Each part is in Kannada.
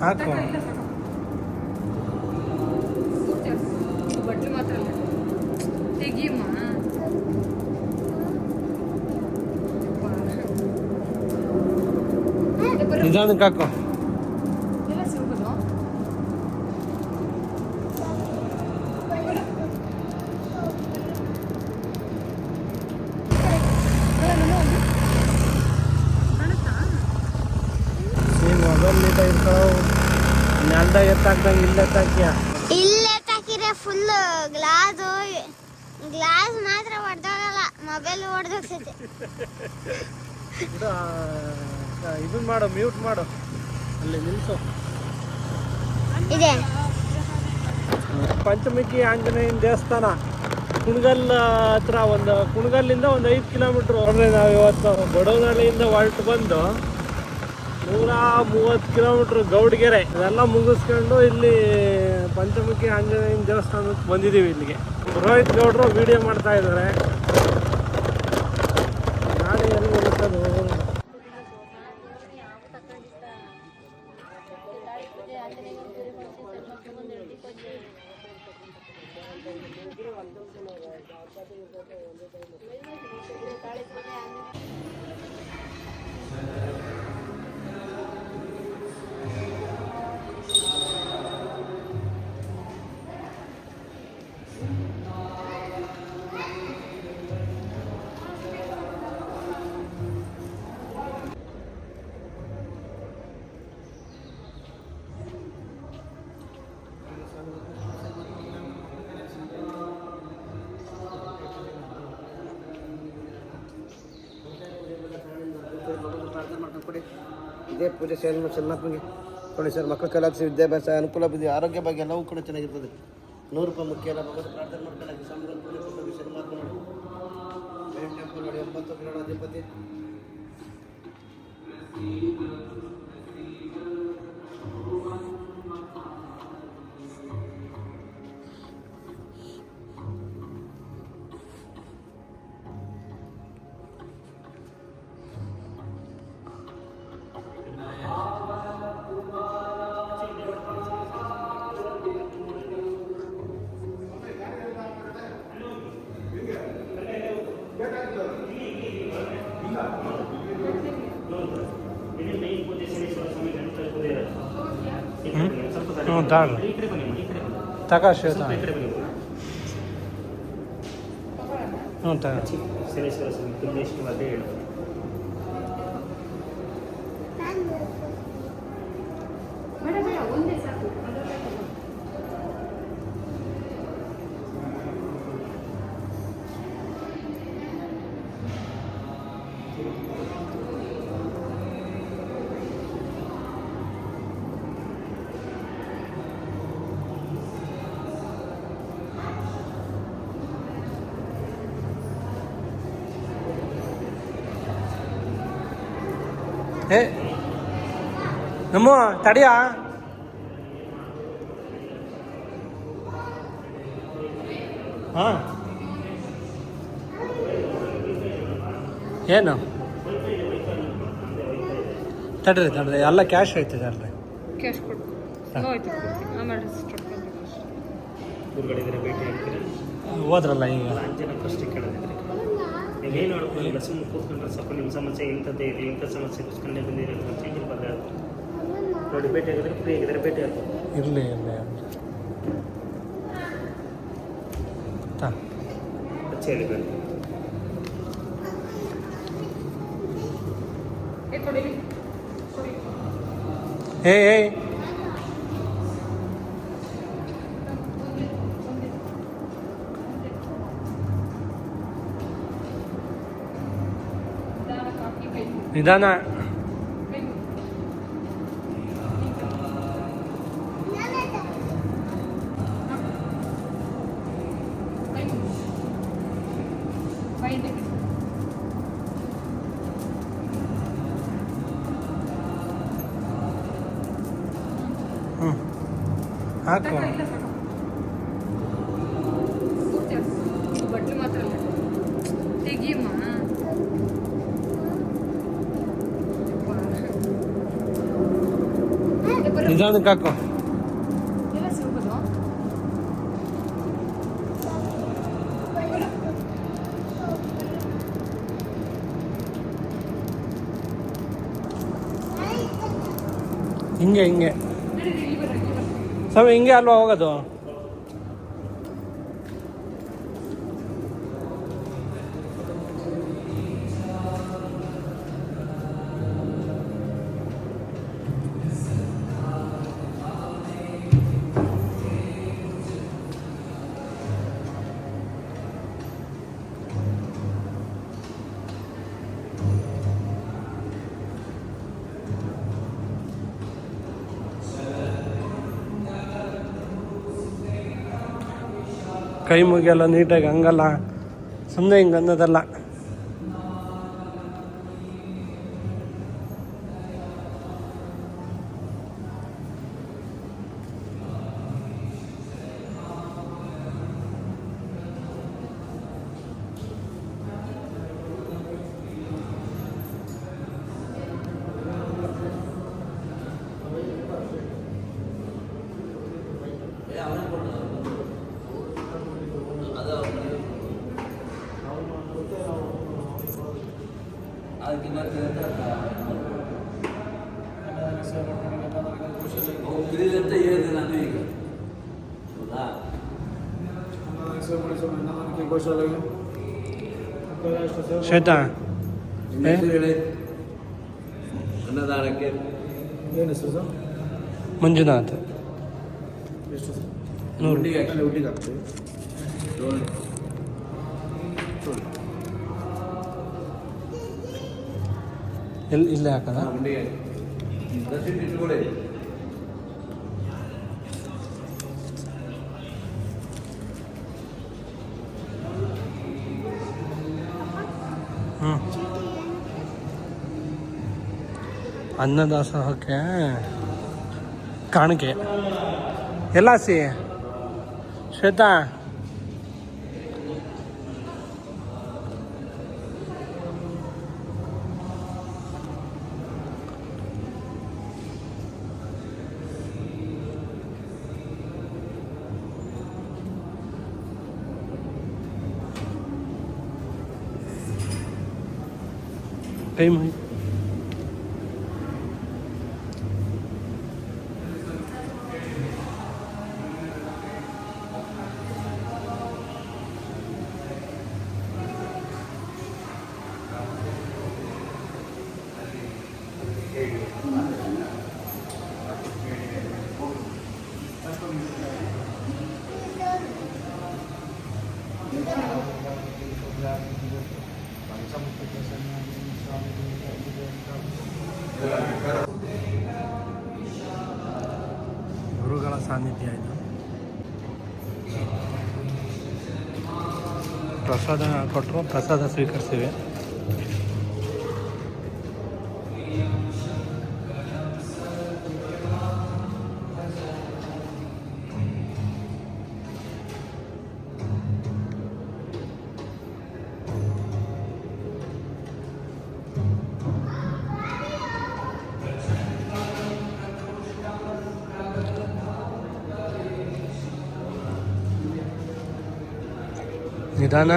ಹಾಕು. ಬಟ್ಲು ಮಾತ್ರ ತೆಗಿಯಮ್ಮ. ನಿಧಾನಕ್ಕೆ ಹಾಕು. ನೆಲ್ದಾಗ ಎತ್ತಾಕ್ದಂಗೆ ಇಲ್ಲ ಎತ್ತಾಕ್ಯ. ಇಲ್ಲ ಎತ್ತಾಕಿದ್ರೆ ಫುಲ್ ಗ್ಲಾಸ್ ಮಾತ್ರ ಹೊಡೆದೋಗಲ್ಲ, ಮೊಬೈಲ್ ಹೊಡೆದೋಗ್ತೈತೆ. ಇದನ್ನ ಮಾಡು, ಮ್ಯೂಟ್ ಮಾಡು, ಅಲ್ಲಿ ನಿಲ್ಸು. ಇದೆ ಪಂಚಮುಖಿ ಆಂಜನೇಯನ ದೇವಸ್ಥಾನ ಕುಣಗಲ್ ಹತ್ರ. ಕುಣಗಲ್ಲಿಂದ 5 ಕಿಲೋಮೀಟ್ರ್. ನಾವು ಇವತ್ತು ಬಡವನಹಳ್ಳಿಯಿಂದ ಹೊರಟು ಬಂದು 130 ಕಿಲೋಮೀಟ್ರ್ ಗೌಡಗೆರೆ ಇದೆಲ್ಲ ಮುಗಿಸ್ಕೊಂಡು ಇಲ್ಲಿ ಪಂಚಮುಖಿ ಆಂಜನೇಯನ ದೇವಸ್ಥಾನಕ್ಕೆ ಬಂದಿದ್ದೀವಿ. ಇಲ್ಲಿಗೆ ರೋಹಿತ್ ಗೌಡರು ವಿಡಿಯೋ ಮಾಡ್ತಾ ಇದ್ದಾರೆ. ಗಾಡಿ ಎಲ್ಲಿ ಬರುತ್ತದು? ಕೊಡಿ. ಇದೇ ಪೂಜೆ ಚೆನ್ನಾಗಿ ಕೊಡಿ ಸರ್. ಮಕ್ಕಳ ಕಲಾಕ್ಷಿ ವಿದ್ಯಾಭ್ಯಾಸ ಅನುಕೂಲ ಬುದ್ಧಿ ಆರೋಗ್ಯ ಬಗ್ಗೆ ಎಲ್ಲವೂ ಕೂಡ ಚೆನ್ನಾಗಿರ್ತದೆ. 100 ರೂಪಾಯಿ ಮುಖ್ಯ ಅಲ್ಲ. ಭಗವಂತ ಪ್ರಾರ್ಥನೆ ಮಾಡ್ಕೊಳ್ಳಿ. ಸಂಬಳ ಪೂಜೆ ವಿಷಯ ಮಾತನಾಡಿ ಟೆಂಪಲ್ ನೋಡಿ 9 ಕಿಲೋ ಅಧಿಪತಿ. ತಕಾಶ ಶನೇಶ್ವರ ಸ್ವಾಮಿ ಕುಂದೇಶ್ವರ ಅದೇ ಹೇಳು. ಏ ನಮ್ಮ ತಡಿಯಾ. ಹಾಂ ಏನು ತಡ್ರಿ ಎಲ್ಲ ಕ್ಯಾಶ್ ಐತಿದೆ ಅಲ್ರಿ. ಕ್ಯಾಶ್ ಕೊಡು. ಆಮೇಲೆ ಹೋದ್ರಲ್ಲ ಈಗ. ಫಸ್ಟ್ ಕೇಳೋದಿದ್ರೆ ಏನು ಹೇಳ್ಕೊಳ್ಳಿಲ್ಲ. ಸುಮ್ಮನೆ ಕೂತ್ಕೊಂಡ್ರೆ ಸ್ವಲ್ಪ ನಿಮ್ಮ ಸಮಸ್ಯೆ ಇಂಥದ್ದೇ ಇದೆ, ಇಂಥ ಸಮಸ್ಯೆ ಕೂತ್ಕೊಂಡೇ ಬಂದಿರೋ ಚೇಂಜ್ ಬಂದರೆ ನೋಡಿ ಭೇಟಿ ಆಗಿದ್ರೆ ಫ್ರೀ ಆಗಿದ್ರೆ ಭೇಟಿ ಆಗ್ತದೆ. ಇರಲಿ ಹೇಳಿ ಬೇಡ. ಏಯ್ ನಿಧಾನ. ಹಾಕು. ಬಟ್ಲು ಮಾತ್ರ ತೆಗಿಯಮ್ಮ. ನಿಧಾನಕ್ಕೆ ಹಾಕು. ಎಲ್ಲ ಸಿಗ್ಬೋದು. ಹಿಂಗೆ ಹಿಂಗೆ ಸ್ವಾಮಿ, ಹಿಂಗೆ ಅಲ್ವಾ ಹೋಗೋದು? ಕೈ ಮುಗಿಯಲ್ಲ ನೀಟಾಗಿ, ಹಂಗಲ್ಲ ಸುಮ್ಮನೆ ಹಿಂಗೆ ಅನ್ನೋದಲ್ಲ. ಅಂತ ಹೇಳಿದೆ ನಾನು ಈಗ. ಹೌದಾ? ಶ್ವೇತಾ, ಹೇಳಿ. ಅನ್ನದಾನಕ್ಕೆ ಏನು ಹೆಸರು ಸರ್? ಮಂಜುನಾಥ್. ಎಷ್ಟು ಸರ್? 100. ಉಡ್ಡಿಗೆ ಹಾಕ್ತೀವಿ. ಇಲ್ಲೇ ಹಾಕದ? ಉಂಡಿಗೆ ರಸೀಟ್ ಇಟ್ಕೊಳ್ಳಿ. ಹ್ಞೂ, ಅನ್ನದಾಸೋಹಕ್ಕೆ ಕಾಣಿಕೆ ಎಲ್ಲ ಸಿ. ಶ್ವೇತಾ, ಕೈ ಮುಗಿ. ಗುರುಗಳ ಸಾನ್ನಿಧ್ಯ ಇದು. ಪ್ರಸಾದ ಕೊಟ್ಟರು, ಪ್ರಸಾದ ಸ್ವೀಕರಿಸ್ತೀವಿ. ನಿಧಾನ.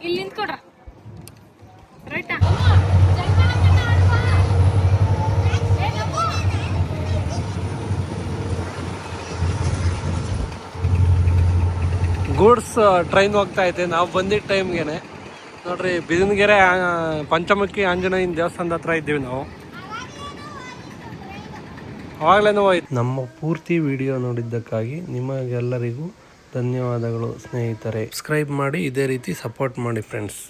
ಇಲ್ಲಿ ನಿಂತ್ಕೊಡ್ರ ರೈಟಾ ಗೂಡ್ಸ್ ಟ್ರೈನ್ ಹೋಗ್ತಾ ಐತೆ. ನಾವು ಬಂದಿದ್ದ ಟೈಮ್ಗೆನೆ ನೋಡ್ರಿ, ಬಿದಿನಗೆರೆ ಪಂಚಮುಖಿ ಆಂಜನೇಯನ ದೇವಸ್ಥಾನದ ಹತ್ರ ಇದ್ದೀವಿ ನಾವು. ಅವಾಗಲೇ ಹೋಯ್ತು. ನಮ್ಮ ಪೂರ್ತಿ ವಿಡಿಯೋ ನೋಡಿದ್ದಕ್ಕಾಗಿ ನಿಮಗೆಲ್ಲರಿಗೂ ಧನ್ಯವಾದಗಳು ಸ್ನೇಹಿತರೆ. ಸಬ್ಸ್ಕ್ರೈಬ್ ಮಾಡಿ, ಇದೇ ರೀತಿ ಸಪೋರ್ಟ್ ಮಾಡಿ ಫ್ರೆಂಡ್ಸ್.